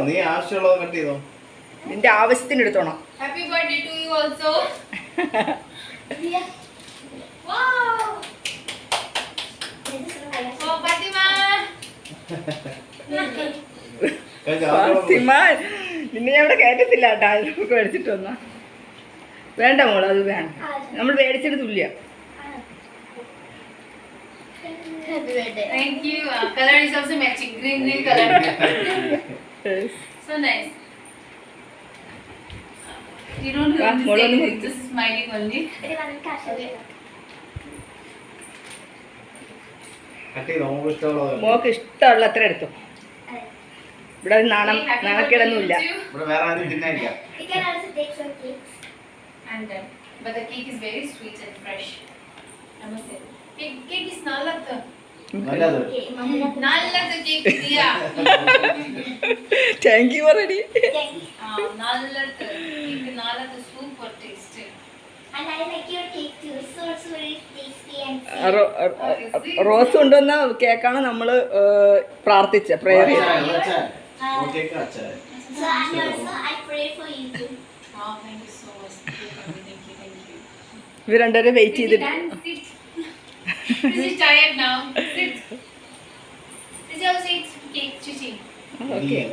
നീ ആവശ്യമുള്ളത് കട്ട് ചെയ്തോ. നിന്റെ ആവശ്യത്തിന് എടുത്തോണം. Happy birthday to you also. Wow. Oh, Fatima. Fathima നിന്നെ ഞാൻ ഇവിടെ കയറ്റത്തില്ല കേട്ടോ. നമുക്ക് മേടിച്ചിട്ട് വന്നാ വേണ്ട മോള്, അത് വേണ്ട. നമ്മൾ മേടിച്ചിട്ട് തുല്യ. Thank you. Color is also matching. Green color. So nice. You don't have to say anything. Just smiling only. Mock ഇഷ്ടമുള്ള അത്ര എടുത്തു. ഇവിടെ നാണക്കേടൊന്നുമില്ല. And but the cake is very sweet and fresh. I must say. Cake is nallatha. Nallatha cake diya. Thank you already. Nallatha cake nallatha super tasty. And I like your cake too. So very tasty and rose കൊണ്ടുവന്ന കേക്കാണ് നമ്മള് പ്രാർത്ഥിച്ച prayer ചെയ്ത. so and also I pray for you too. Oh, thank you so much. Thank you. ഇവർ രണ്ടുപേരും wait ചെയ്തിട്ട്. This is tired now. Sit. This is how sit. Cake, chichi. Okay.